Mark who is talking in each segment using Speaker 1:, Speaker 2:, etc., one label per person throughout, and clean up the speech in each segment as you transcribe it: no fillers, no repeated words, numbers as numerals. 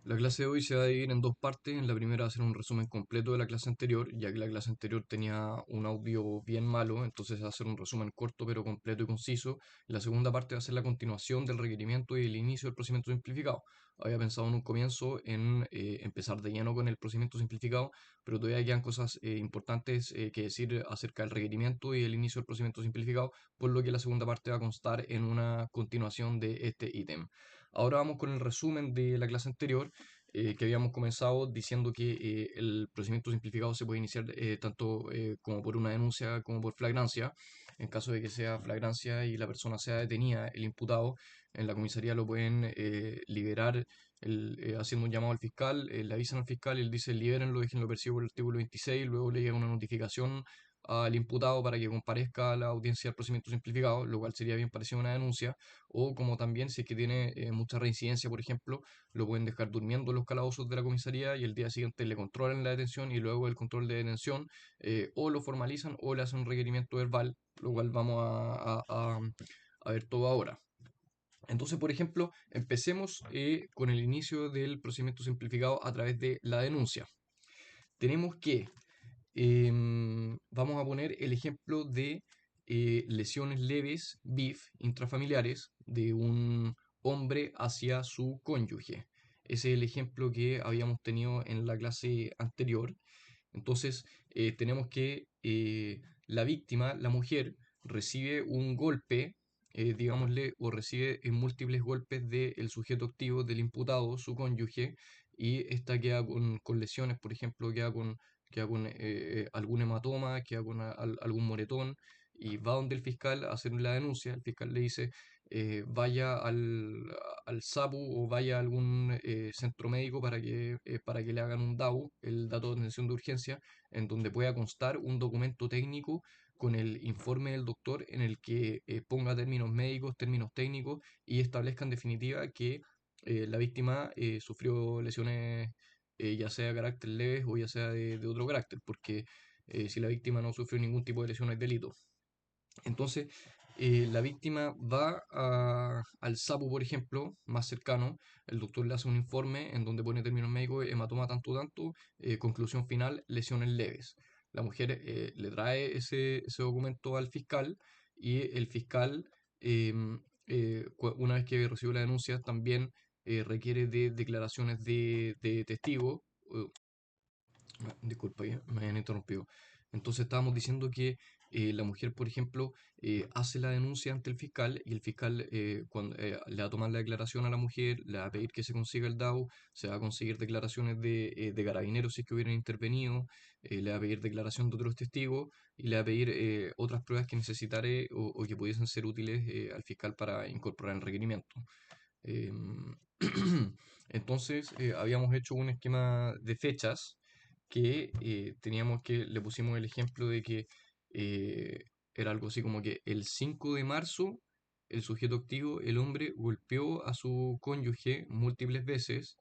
Speaker 1: La clase de hoy se va a dividir en dos partes. En la primera va a ser un resumen completo de la clase anterior, ya que la clase anterior tenía un audio bien malo, entonces va a ser un resumen corto pero completo y conciso. La segunda parte va a ser la continuación del requerimiento y el inicio del procedimiento simplificado. Había pensado en un comienzo en empezar de lleno con el procedimiento simplificado, pero todavía quedan cosas importantes que decir acerca del requerimiento y el inicio del procedimiento simplificado, por lo que la segunda parte va a constar en una continuación de este ítem. Ahora vamos con el resumen de la clase anterior, que habíamos comenzado diciendo que el procedimiento simplificado se puede iniciar tanto como por una denuncia como por flagrancia. En caso de que sea flagrancia y la persona sea detenida, el imputado, en la comisaría lo pueden liberar haciendo un llamado al fiscal, le avisan al fiscal y él dice libérenlo, déjenlo percibo por el artículo 26, luego le llega una notificación al imputado para que comparezca a la audiencia del procedimiento simplificado, lo cual sería bien parecido a una denuncia, o como también si es que tiene mucha reincidencia, por ejemplo, lo pueden dejar durmiendo en los calabozos de la comisaría y el día siguiente le controlan la detención y luego el control de detención o lo formalizan o le hacen un requerimiento verbal, lo cual vamos a ver todo ahora. Entonces, por ejemplo, empecemos con el inicio del procedimiento simplificado a través de la denuncia. Tenemos que, vamos a poner el ejemplo de lesiones leves, BIF, intrafamiliares, de un hombre hacia su cónyuge. Ese es el ejemplo que habíamos tenido en la clase anterior. Entonces, tenemos que la víctima, la mujer, recibe un golpe, digámosle, o recibe múltiples golpes del sujeto activo, del imputado, su cónyuge, y esta queda con lesiones, por ejemplo, queda con algún hematoma, queda con algún moretón, y va donde el fiscal a hacer la denuncia. El fiscal le dice, vaya al SAPU o vaya a algún centro médico para que le hagan un DAU, el dato de atención de urgencia, en donde pueda constar un documento técnico con el informe del doctor en el que ponga términos médicos, términos técnicos y establezca en definitiva que la víctima sufrió lesiones ya sea de carácter leves o ya sea de otro carácter, porque si la víctima no sufrió ningún tipo de lesión no hay delito. Entonces, la víctima va al SAPU, por ejemplo, más cercano, el doctor le hace un informe en donde pone términos médicos, hematoma tanto tanto, conclusión final, lesiones leves. La mujer le trae ese documento al fiscal y el fiscal, una vez que recibe la denuncia, también requiere de declaraciones de testigo. Disculpa, me habían interrumpido. Entonces estábamos diciendo que la mujer, por ejemplo, hace la denuncia ante el fiscal y el fiscal cuando, le va a tomar la declaración a la mujer, le va a pedir que se consiga el DAO, se va a conseguir declaraciones de carabineros si es que hubieran intervenido, le va a pedir declaración de otros testigos y le va a pedir otras pruebas que necesitare o que pudiesen ser útiles al fiscal para incorporar el requerimiento. Em, Entonces, habíamos hecho un esquema de fechas que teníamos que, le pusimos el ejemplo de que eh, era algo así como que el 5 de marzo, el sujeto activo, el hombre, golpeó a su cónyuge múltiples veces,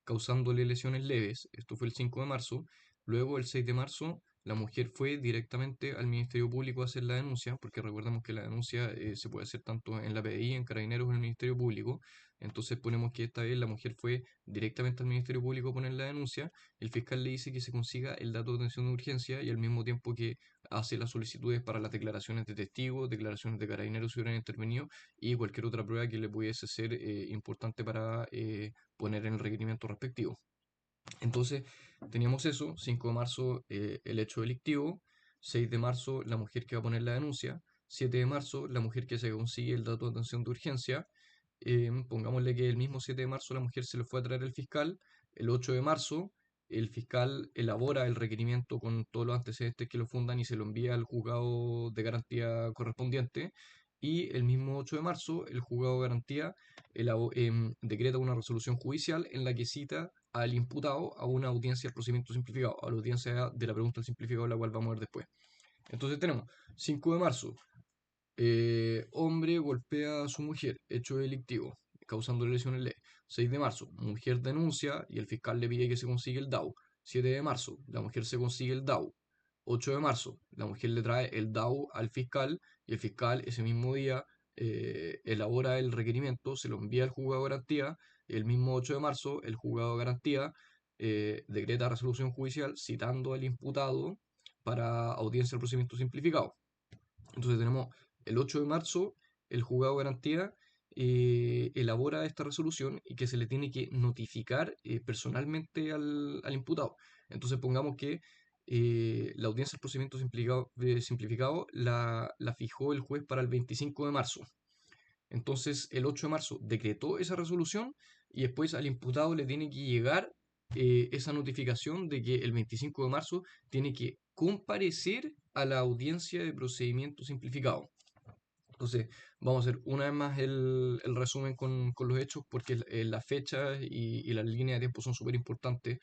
Speaker 1: causándole lesiones leves. Esto fue el 5 de marzo. Luego, el 6 de marzo, la mujer fue directamente al Ministerio Público a hacer la denuncia, porque recordemos que la denuncia se puede hacer tanto en la PDI, en Carabineros o en el Ministerio Público. Entonces ponemos que esta vez la mujer fue directamente al Ministerio Público a poner la denuncia. El fiscal le dice que se consiga el dato de atención de urgencia y al mismo tiempo que hace las solicitudes para las declaraciones de testigos, declaraciones de carabineros si hubieran intervenido y cualquier otra prueba que le pudiese ser importante para poner en el requerimiento respectivo. Entonces, teníamos eso, 5 de marzo el hecho delictivo, 6 de marzo la mujer que va a poner la denuncia, 7 de marzo la mujer que se consigue el dato de atención de urgencia, pongámosle que el mismo 7 de marzo la mujer se lo fue a traer el fiscal, el 8 de marzo el fiscal elabora el requerimiento con todos los antecedentes que lo fundan y se lo envía al juzgado de garantía correspondiente, y el mismo 8 de marzo el juzgado de garantía decreta una resolución judicial en la que cita al imputado a una audiencia del procedimiento simplificado, a la audiencia de la pregunta del simplificado, la cual vamos a ver después. Entonces tenemos 5 de marzo, hombre golpea a su mujer, hecho delictivo, causando lesiones leves. 6 de marzo, mujer denuncia y el fiscal le pide que se consiga el DAO. 7 de marzo, la mujer se consigue el DAO. 8 de marzo, la mujer le trae el DAO al fiscal y el fiscal ese mismo día elabora el requerimiento, se lo envía al juzgado de garantía El mismo 8 de marzo, el juzgado de garantía decreta resolución judicial citando al imputado para audiencia del procedimiento simplificado. Entonces tenemos el 8 de marzo, el juzgado de garantía elabora esta resolución y que se le tiene que notificar personalmente al imputado. Entonces pongamos que la audiencia del procedimiento simplificado la fijó el juez para el 25 de marzo. Entonces el 8 de marzo decretó esa resolución y después al imputado le tiene que llegar esa notificación de que el 25 de marzo tiene que comparecer a la audiencia de procedimiento simplificado. Entonces, vamos a hacer una vez más el resumen con los hechos, porque las fechas y las líneas de tiempo son súper importantes,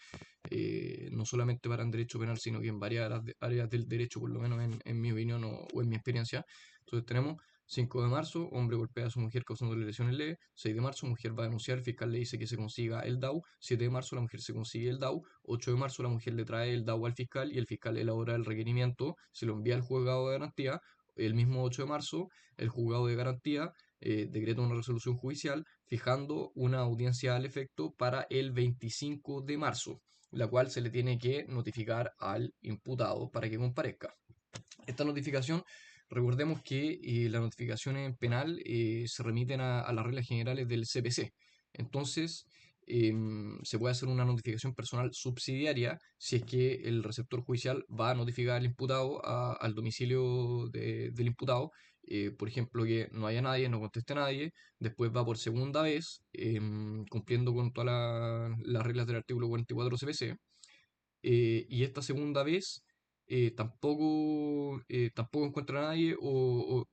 Speaker 1: no solamente para el derecho penal, sino que en varias áreas del derecho, por lo menos en mi opinión o en mi experiencia. Entonces, tenemos 5 de marzo, hombre golpea a su mujer causándole lesiones leves. 6 de marzo, mujer va a denunciar, el fiscal le dice que se consiga el DAU. 7 de marzo, la mujer se consigue el DAU. 8 de marzo, la mujer le trae el DAU al fiscal y el fiscal elabora el requerimiento, se lo envía al juzgado de garantía. El mismo 8 de marzo, el juzgado de garantía decreta una resolución judicial fijando una audiencia al efecto para el 25 de marzo, la cual se le tiene que notificar al imputado para que comparezca. Esta notificación, recordemos que las notificaciones penal se remiten a las reglas generales del CPC. Entonces, se puede hacer una notificación personal subsidiaria si es que el receptor judicial va a notificar al imputado al domicilio del imputado. Por ejemplo, que no haya nadie, no conteste nadie, después va por segunda vez, cumpliendo con todas las reglas del artículo 44 CPC, y esta segunda vez tampoco encuentra a nadie o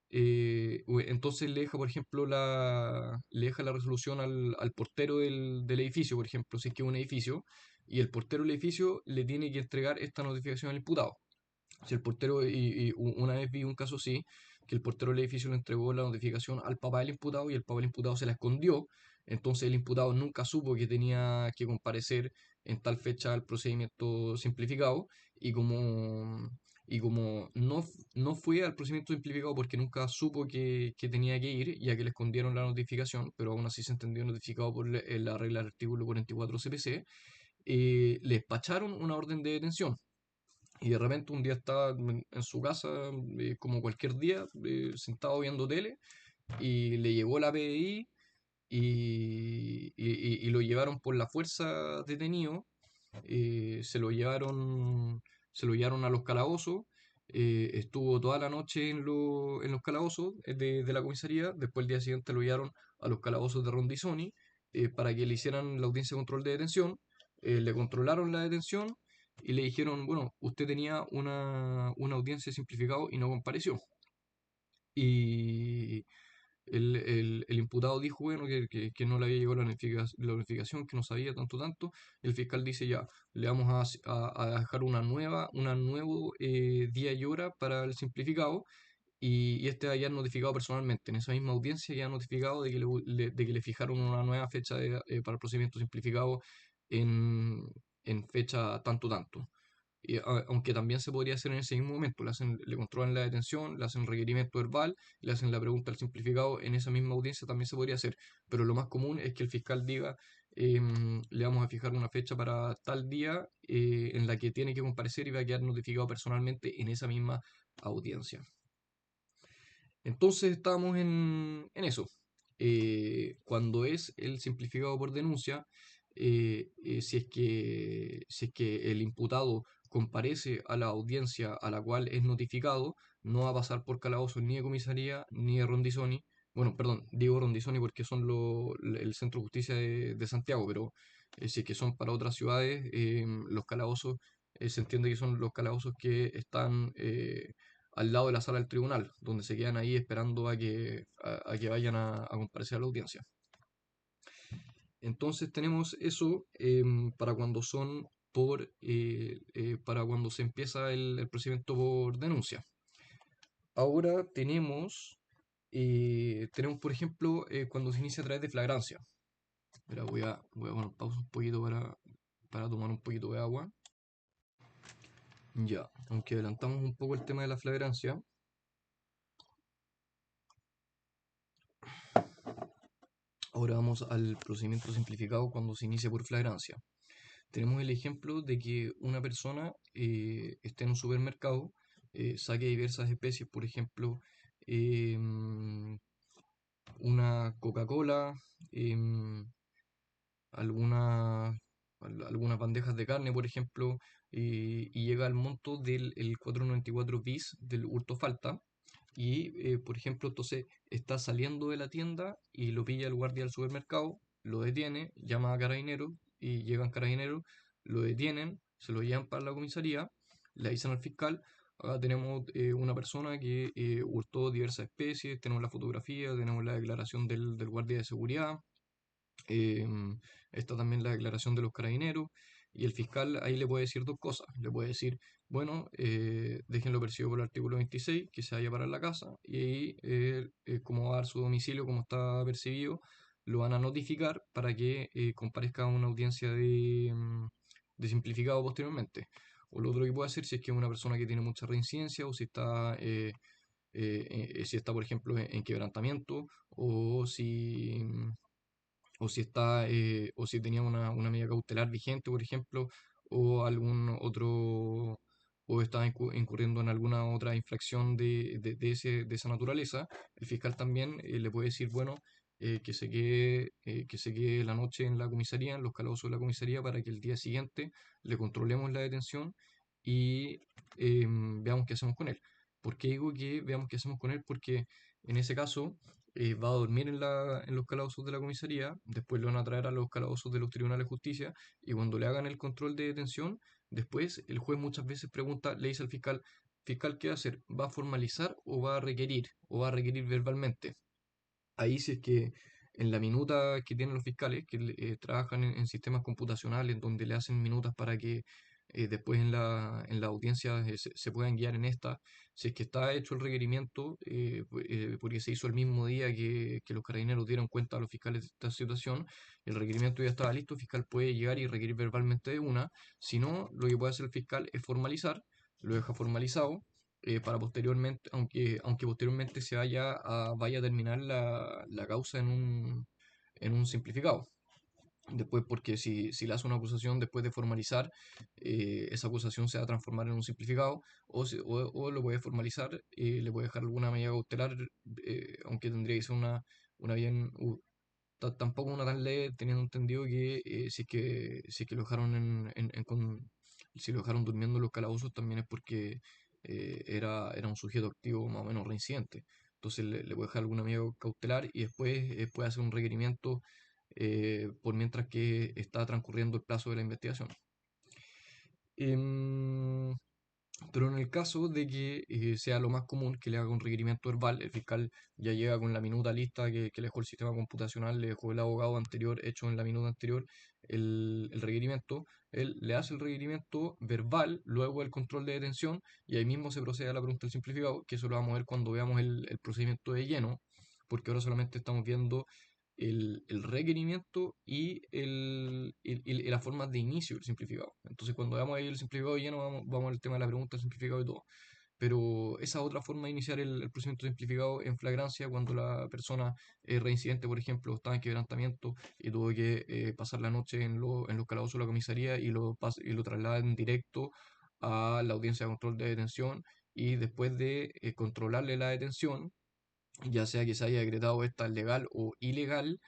Speaker 1: entonces le deja, por ejemplo, le deja la resolución al portero del edificio, por ejemplo, si es que es un edificio, y el portero del edificio le tiene que entregar esta notificación al imputado. Si el portero, una vez vi un caso así, que el portero del edificio le entregó la notificación al papá del imputado y el papá del imputado se la escondió, entonces el imputado nunca supo que tenía que comparecer en tal fecha al procedimiento simplificado y como no fue al procedimiento simplificado porque nunca supo que tenía que ir, ya que le escondieron la notificación, pero aún así se entendió notificado por la regla del artículo 44 CPC, le despacharon una orden de detención. Y de repente un día estaba en su casa, como cualquier día, sentado viendo tele, y le llegó la PDI y lo llevaron por la fuerza detenido, se lo llevaron a los calabozos, estuvo toda la noche en los calabozos de la comisaría, después el día siguiente lo llevaron a los calabozos de Rondizoni para que le hicieran la audiencia de control de detención, le controlaron la detención y le dijeron, bueno, usted tenía una audiencia simplificado y no compareció. Y el imputado dijo, bueno, que no le había llegado la notificación, que no sabía tanto. El fiscal dice, ya, le vamos a dejar una nuevo día y hora para el simplificado. Y este ya notificado personalmente. En esa misma audiencia ya notificado de que le fijaron una nueva fecha para el procedimiento simplificado en, en fecha tanto. Aunque también se podría hacer en ese mismo momento, le controlan la detención, le hacen el requerimiento verbal, le hacen la pregunta al simplificado, en esa misma audiencia también se podría hacer, pero lo más común es que el fiscal diga, le vamos a fijar una fecha para tal día en la que tiene que comparecer y va a quedar notificado personalmente en esa misma audiencia. Entonces estamos en eso. Cuando es el simplificado por denuncia, si es que el imputado comparece a la audiencia a la cual es notificado, no va a pasar por calabozos ni de comisaría ni de Rondizoni. Bueno, perdón, digo Rondizoni porque son el Centro de Justicia de Santiago, pero si es que son para otras ciudades, los calabozos, se entiende que son los calabozos que están al lado de la sala del tribunal, donde se quedan ahí esperando a que vayan a comparecer a la audiencia. Entonces tenemos eso para cuando son para cuando se empieza el procedimiento por denuncia. Ahora tenemos por ejemplo, cuando se inicia a través de flagrancia. Mira, voy a poner pausa un poquito para tomar un poquito de agua. Ya, aunque adelantamos un poco el tema de la flagrancia. Ahora vamos al procedimiento simplificado cuando se inicia por flagrancia. Tenemos el ejemplo de que una persona esté en un supermercado, saque diversas especies, por ejemplo, una Coca-Cola, em, algunas, algunas bandejas de carne, por ejemplo, y llega al monto del el 494 bis del hurto falta. Y, por ejemplo, entonces está saliendo de la tienda y lo pilla el guardia del supermercado, lo detiene, llama a carabineros y llegan carabineros, lo detienen, se lo llevan para la comisaría, le avisan al fiscal. Acá tenemos una persona que hurtó diversas especies, tenemos la fotografía, tenemos la declaración del guardia de seguridad, em, está también la declaración de los carabineros y el fiscal ahí le puede decir dos cosas. Le puede decir, bueno, déjenlo percibido por el artículo 26, que se vaya para la casa y ahí, como va a dar su domicilio, como está percibido, lo van a notificar para que comparezca a una audiencia de simplificado posteriormente. O lo otro que puede hacer, si es que es una persona que tiene mucha reincidencia o si está, por ejemplo, en quebrantamiento o o si tenía una medida cautelar vigente, por ejemplo, o algún otro, o estaba incurriendo en alguna otra infracción de esa naturaleza, el fiscal también le puede decir, bueno, que se quede la noche en la comisaría, en los calabozos de la comisaría, para que el día siguiente le controlemos la detención y veamos qué hacemos con él. ¿Por qué digo que veamos qué hacemos con él? Porque en ese caso va a dormir en los calabozos de la comisaría, después lo van a traer a los calabozos de los tribunales de justicia y cuando le hagan el control de detención, después el juez muchas veces pregunta, le dice al fiscal, fiscal, ¿qué va a hacer? ¿Va a formalizar o va a requerir? ¿O va a requerir verbalmente? Ahí si es que en la minuta que tienen los fiscales, que trabajan en sistemas computacionales, donde le hacen minutas para que después en la audiencia se puedan guiar en esta, si es que está hecho el requerimiento, porque se hizo el mismo día que los carabineros dieron cuenta a los fiscales de esta situación, el requerimiento ya estaba listo, el fiscal puede llegar y requerir verbalmente de una, si no, lo que puede hacer el fiscal es formalizar, lo deja formalizado para posteriormente, aunque posteriormente vaya a terminar la causa en un simplificado. Después, porque si le hace una acusación después de formalizar, esa acusación se va a transformar en un simplificado, o lo puede formalizar, le puede dejar alguna medida cautelar, aunque tendría que ser una bien, tampoco una tan leve, teniendo entendido que si es que lo dejaron si lo dejaron durmiendo en los calabozos también es porque era un sujeto activo más o menos reincidente. Entonces le puede dejar alguna medida cautelar y después puede hacer un requerimiento por mientras que está transcurriendo el plazo de la investigación. Em, pero en el caso de que sea lo más común que le haga un requerimiento verbal, el fiscal ya llega con la minuta lista que le dejó el sistema computacional, le dejó el abogado anterior hecho en la minuta anterior el requerimiento, él le hace el requerimiento verbal, luego el control de detención y ahí mismo se procede a la pregunta del simplificado, que eso lo vamos a ver cuando veamos el procedimiento de lleno, porque ahora solamente estamos viendo el requerimiento y las formas de inicio del simplificado. Entonces, cuando veamos ahí el simplificado lleno, vamos al tema de la pregunta del simplificado y todo. Pero esa otra forma de iniciar el procedimiento simplificado en flagrancia, cuando la persona reincidente, por ejemplo, estaba en quebrantamiento y tuvo que pasar la noche en los calabozos de la comisaría y lo trasladan directo a la audiencia de control de detención y después de controlarle la detención, ya sea que se haya decretado esta legal o ilegal,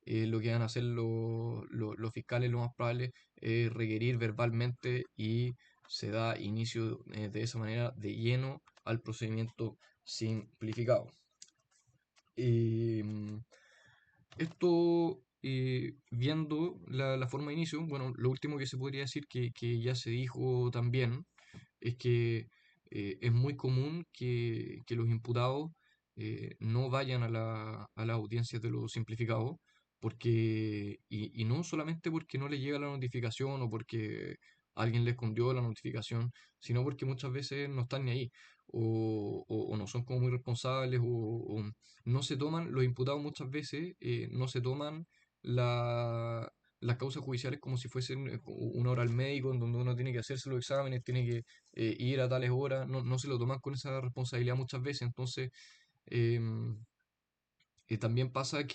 Speaker 1: lo que van a hacer los fiscales, lo más probable, es requerir verbalmente y se da inicio de esa manera de lleno al procedimiento simplificado. Em, Esto, viendo la forma de inicio, bueno, lo último que se podría decir que ya se dijo también es que es muy común que los imputados no vayan a las audiencias de los simplificados, y no solamente porque no les llega la notificación o porque alguien les escondió la notificación, sino porque muchas veces no están ni ahí, o no son como muy responsables, o no se toman, los imputados muchas veces no se toman la, las causas judiciales como si fuesen una hora al médico, en donde uno tiene que hacerse los exámenes, tiene que ir a tales horas, no se lo toman con esa responsabilidad muchas veces, entonces también pasa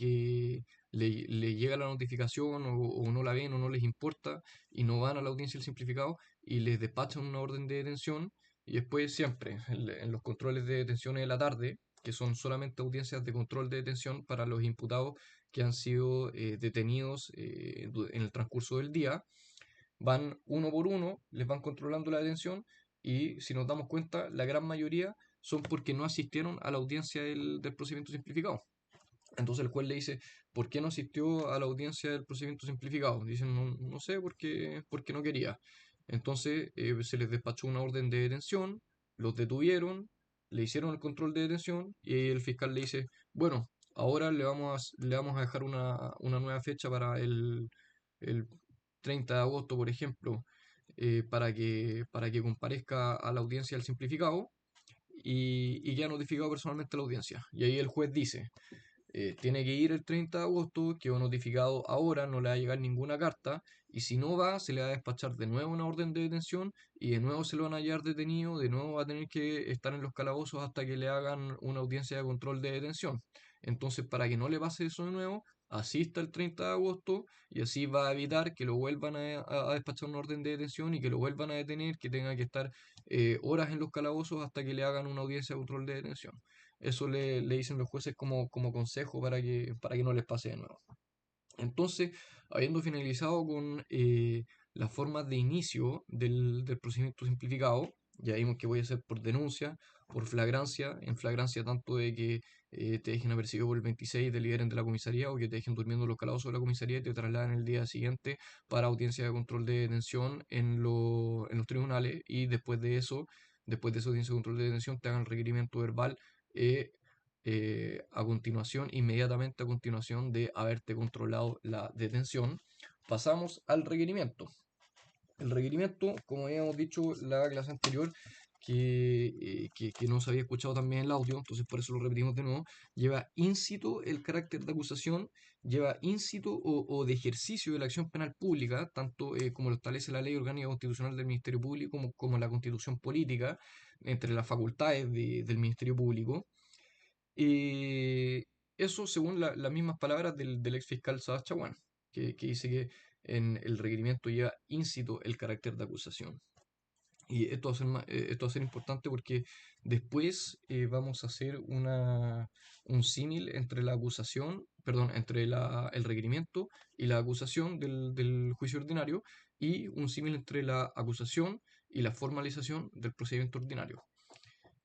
Speaker 1: le llega la notificación o no la ven o no les importa y no van a la audiencia del simplificado y les despachan una orden de detención y después siempre en los controles de detención de la tarde, que son solamente audiencias de control de detención para los imputados que han sido detenidos en el transcurso del día, van uno por uno, les van controlando la detención y si nos damos cuenta, la gran mayoría son porque no asistieron a la audiencia del procedimiento simplificado. Entonces el juez le dice, ¿por qué no asistió a la audiencia del procedimiento simplificado? Dicen, no, no sé, porque no quería. Entonces se les despachó una orden de detención, los detuvieron, le hicieron el control de detención y el fiscal le dice, bueno, ahora le vamos a dejar una nueva fecha para el 30 de agosto, por ejemplo, para que comparezca a la audiencia del simplificado y ya notificado personalmente a la audiencia. Y ahí el juez dice, tiene que ir el 30 de agosto, quedó notificado ahora, no le va a llegar ninguna carta, y si no va, se le va a despachar de nuevo una orden de detención, y de nuevo se lo van a hallar detenido, de nuevo va a tener que estar en los calabozos hasta que le hagan una audiencia de control de detención. Entonces, para que no le pase eso de nuevo, asista el 30 de agosto, y así va a evitar que lo vuelvan a despachar una orden de detención y que lo vuelvan a detener, que tenga que estar horas en los calabozos hasta que le hagan una audiencia de control de detención. Eso le dicen los jueces como consejo para que no les pase de nuevo. Entonces, habiendo finalizado con las formas de inicio del procedimiento simplificado, ya vimos que voy a hacer por denuncia, por flagrancia, en flagrancia tanto de que te dejen apercibido por el 26 y te liberen de la comisaría o que te dejen durmiendo en los calabozos de la comisaría y te trasladen el día siguiente para audiencia de control de detención en los tribunales y después de esa audiencia de control de detención, te hagan el requerimiento verbal eh, a continuación, inmediatamente a continuación de haberte controlado la detención, pasamos al requerimiento. El requerimiento, como habíamos dicho la clase anterior, que no se había escuchado también el audio, entonces por eso lo repetimos de nuevo, lleva íncito el carácter de acusación, lleva íncito o de ejercicio de la acción penal pública, tanto como lo establece la Ley Orgánica Constitucional del Ministerio Público como la Constitución Política, entre las facultades del Ministerio Público. Y eso según las mismas palabras del ex fiscal Saad Chaguán, que dice que en el requerimiento lleva íncito el carácter de acusación. Y esto va a ser importante porque después vamos a hacer un símil entre la acusación, perdón, entre el requerimiento y la acusación del juicio ordinario y un símil entre la acusación y la formalización del procedimiento ordinario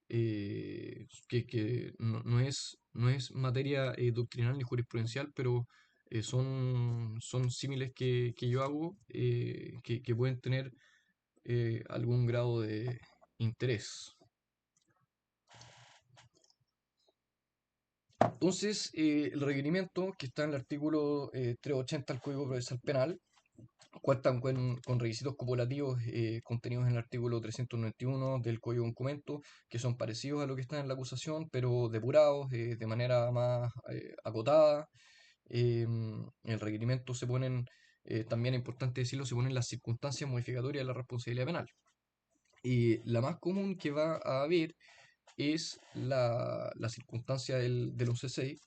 Speaker 1: que no es materia doctrinal ni jurisprudencial, pero son símiles que yo hago que pueden tener algún grado de interés. Entonces, el requerimiento que está en el artículo 380 del Código Procesal Penal cuentan con requisitos copulativos contenidos en el artículo 391 del Código de Documento, que son parecidos a lo que está en la acusación, pero depurados de manera más acotada. En el requerimiento se ponen, también es importante decirlo, se ponen las circunstancias modificatorias de la responsabilidad penal. Y la más común que va a haber es la circunstancia del 11.6,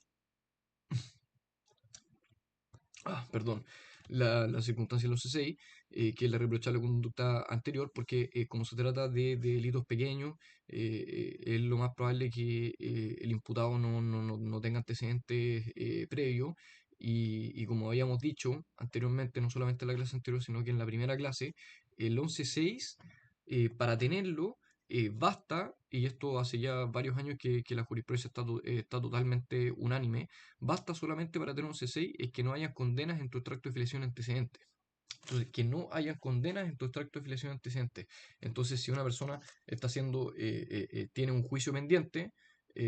Speaker 1: perdón, la circunstancia de los C6, que es la reprochable conducta anterior, porque como se trata de delitos pequeños, es lo más probable que el imputado no tenga antecedentes previos. Y como habíamos dicho anteriormente, no solamente en la clase anterior, sino que en la primera clase, el 11.6, para tenerlo, basta, y esto hace ya varios años que la jurisprudencia está totalmente unánime. Basta solamente para tener un C6 es que no haya condenas en tu extracto de filiación antecedente. Entonces, que no haya condenas en tu extracto de filiación antecedente. Entonces, si una persona está haciendo, tiene un juicio pendiente,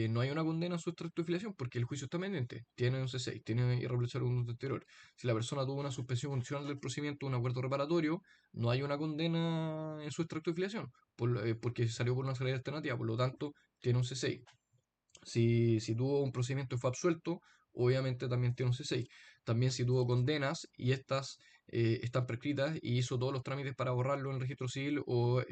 Speaker 1: no hay una condena en su extracto de filiación porque el juicio está pendiente. Tiene un C6, tiene irreprochable conducta anterior. Si la persona tuvo una suspensión condicional del procedimiento, un acuerdo reparatorio, no hay una condena en su extracto de filiación porque salió por una salida alternativa. Por lo tanto, tiene un C6. Si tuvo un procedimiento y fue absuelto, obviamente también tiene un C6. También si tuvo condenas y estas están prescritas y hizo todos los trámites para borrarlo en el registro civil o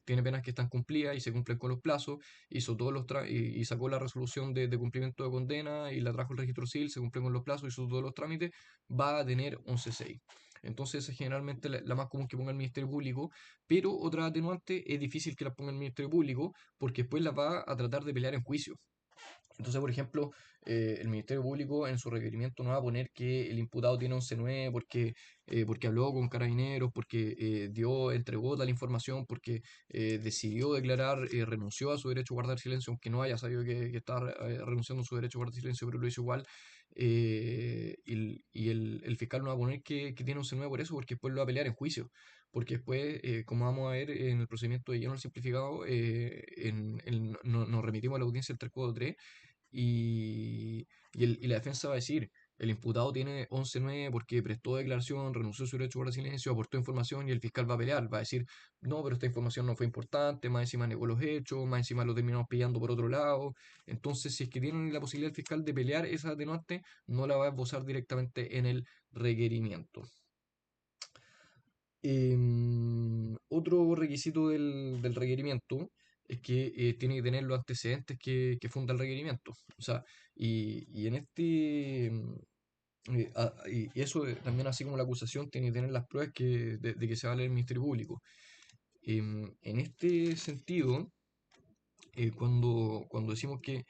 Speaker 1: tiene penas que están cumplidas y se cumplen con los plazos, hizo todos y sacó la resolución de cumplimiento de condena y la trajo al registro civil, se cumple con los plazos, hizo todos los trámites, va a tener 11.6. Entonces es generalmente la más común que ponga el Ministerio Público, pero otra atenuante es difícil que la ponga el Ministerio Público porque después la va a tratar de pelear en juicio. Entonces, por ejemplo, el Ministerio Público en su requerimiento no va a poner que el imputado tiene 11.9 porque habló con carabineros, porque entregó tal información, porque decidió declarar, renunció a su derecho a guardar silencio, aunque no haya sabido que estaba renunciando a su derecho a guardar silencio, pero lo hizo igual. El fiscal no va a poner que tiene 11.9 por eso, porque después lo va a pelear en juicio. Porque después, como vamos a ver en el procedimiento de lleno simplificado, nos remitimos a la audiencia del 343 y la defensa va a decir, el imputado tiene 11.9 porque prestó declaración, renunció a su derecho a guardar silencio, aportó información y el fiscal va a pelear, va a decir, no, pero esta información no fue importante, más encima negó los hechos, más encima lo terminamos pillando por otro lado. Entonces, si es que tienen la posibilidad el fiscal de pelear esa atenuante, no la va a esbozar directamente en el requerimiento. Otro requisito del requerimiento es que tiene que tener los antecedentes que funda el requerimiento. O sea, y en y eso también así como la acusación tiene que tener las pruebas de que se va a leer el Ministerio Público. En este sentido, cuando decimos que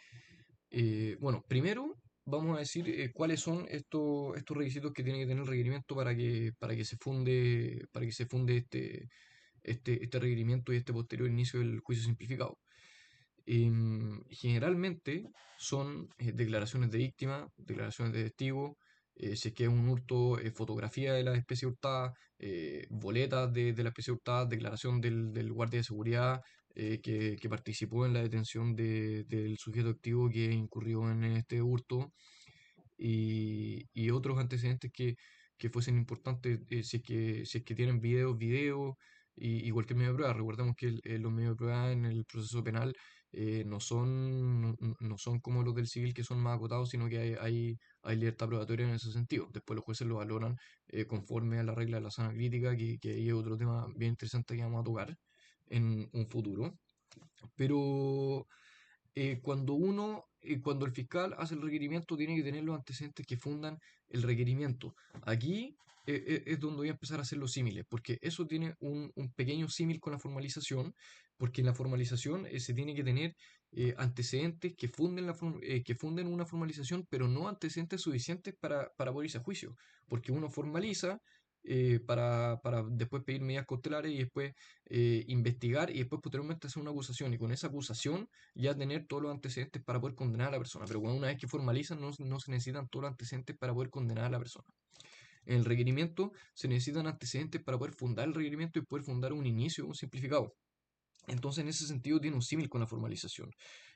Speaker 1: bueno, primero vamos a decir cuáles son estos requisitos que tiene que tener el requerimiento para que se funde este requerimiento y este posterior inicio del juicio simplificado. Generalmente son declaraciones de víctima, declaraciones de testigo, si es que es un hurto, fotografía de la especie hurtada, boletas de la especie hurtada, declaración del guardia de seguridad que participó en la detención del sujeto activo que incurrió en este hurto y otros antecedentes que fuesen importantes, si es que tienen videos y cualquier medio de prueba. Recordemos que los medios de prueba en el proceso penal no son como los del civil que son más acotados, sino que hay libertad probatoria en ese sentido. Después los jueces lo valoran conforme a la regla de la sana crítica, que ahí es otro tema bien interesante que vamos a tocar en un futuro. Pero cuando el fiscal hace el requerimiento, tiene que tener los antecedentes que fundan el requerimiento. Aquí es donde voy a empezar a hacer los símiles, porque eso tiene un pequeño símil con la formalización, porque en la formalización se tiene que tener antecedentes que funden una formalización, pero no antecedentes suficientes para poder irse a juicio, porque uno formaliza para después pedir medidas cautelares y después investigar y después posteriormente hacer una acusación y con esa acusación ya tener todos los antecedentes para poder condenar a la persona. Pero una vez que formalizan, no se necesitan todos los antecedentes para poder condenar a la persona. En el requerimiento se necesitan antecedentes para poder fundar el requerimiento y poder fundar un inicio, un simplificado. Entonces, en ese sentido, tiene un símil con la formalización.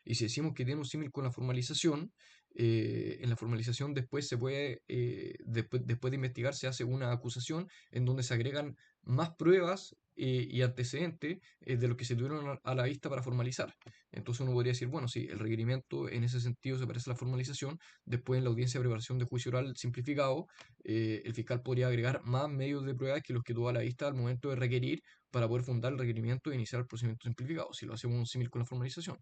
Speaker 1: Y si decimos que tiene un símil con la formalización, en la formalización después después de investigar, se hace una acusación en donde se agregan más pruebas y antecedentes de lo que se tuvieron a la vista para formalizar. Entonces uno podría decir, bueno, sí, el requerimiento en ese sentido se parece a la formalización. Después en la audiencia de preparación de juicio oral simplificado, el fiscal podría agregar más medios de prueba que los que tuvo a la vista al momento de requerir para poder fundar el requerimiento e iniciar el procedimiento simplificado, si lo hacemos un símil con la formalización.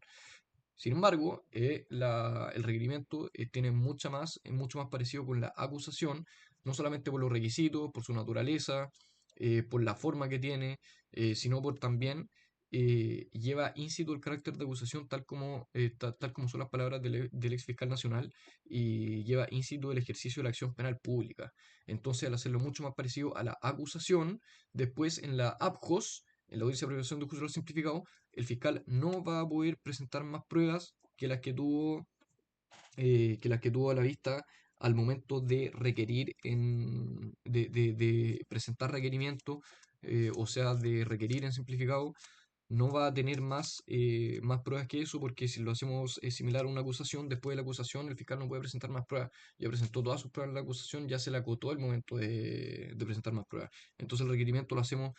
Speaker 1: Sin embargo, el requerimiento es mucho más parecido con la acusación, no solamente por los requisitos, por su naturaleza, por la forma que tiene, sino por también lleva íncito el carácter de acusación tal como son las palabras del ex fiscal nacional y lleva íncito el ejercicio de la acción penal pública. Entonces, al hacerlo mucho más parecido a la acusación, después en la APJOS, en la audiencia de preparación de juicio oral simplificado, el fiscal no va a poder presentar más pruebas que las que tuvo a la vista al momento de requerir de presentar requerimiento, o sea, de requerir en simplificado, no va a tener más pruebas que eso, porque si lo hacemos similar a una acusación, después de la acusación el fiscal no puede presentar más pruebas. Ya presentó todas sus pruebas en la acusación, ya se le acotó el momento de presentar más pruebas. Entonces el requerimiento lo hacemos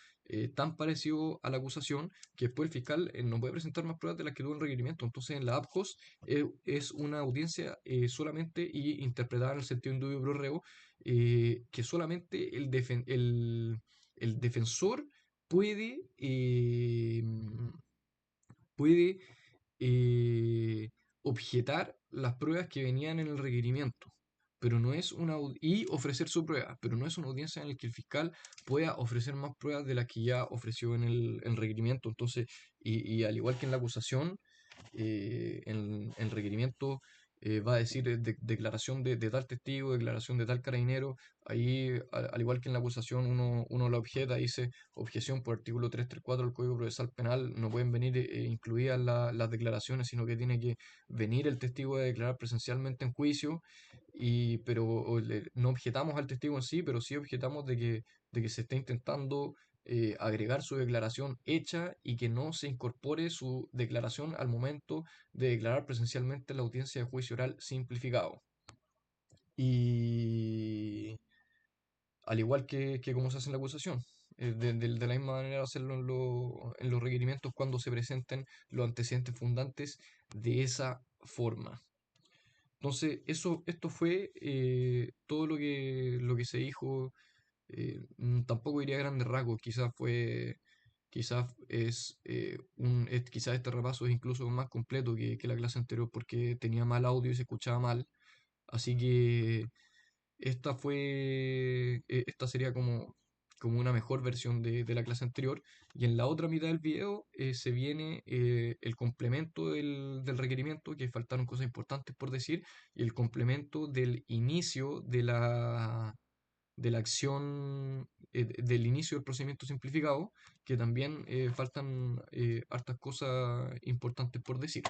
Speaker 1: tan parecido a la acusación que después el fiscal no puede presentar más pruebas de las que tuvo en el requerimiento. Entonces en la APJOS es una audiencia solamente y interpretada en el sentido indubio pro reo, que solamente el defensor puede, puede eh, objetar las pruebas que venían en el requerimiento, pero no es y ofrecer su prueba, pero no es una audiencia en la que el fiscal pueda ofrecer más pruebas de las que ya ofreció en el requerimiento. Entonces, y al igual que en la acusación, en el requerimiento va a decir declaración de tal testigo, declaración de tal carabinero. Ahí, al igual que en la acusación, uno la objeta, dice objeción por artículo 334 del Código Procesal Penal, no pueden venir incluidas las declaraciones, sino que tiene que venir el testigo a declarar presencialmente en juicio, pero no objetamos al testigo en sí, pero sí objetamos de que se está intentando agregar su declaración hecha y que no se incorpore su declaración al momento de declarar presencialmente en la audiencia de juicio oral simplificado. Y al igual que como se hace en la acusación, de la misma manera hacerlo en los requerimientos cuando se presenten los antecedentes fundantes de esa forma. Entonces, esto fue todo lo que se dijo. Tampoco diría grandes rasgos, quizás este repaso es incluso más completo que la clase anterior porque tenía mal audio y se escuchaba mal. Así que esta sería como una mejor versión de la clase anterior. Y en la otra mitad del video se viene el complemento del requerimiento, que faltaron cosas importantes por decir, y el complemento del inicio de la acción, del inicio del procedimiento simplificado, que también faltan hartas cosas importantes por decir.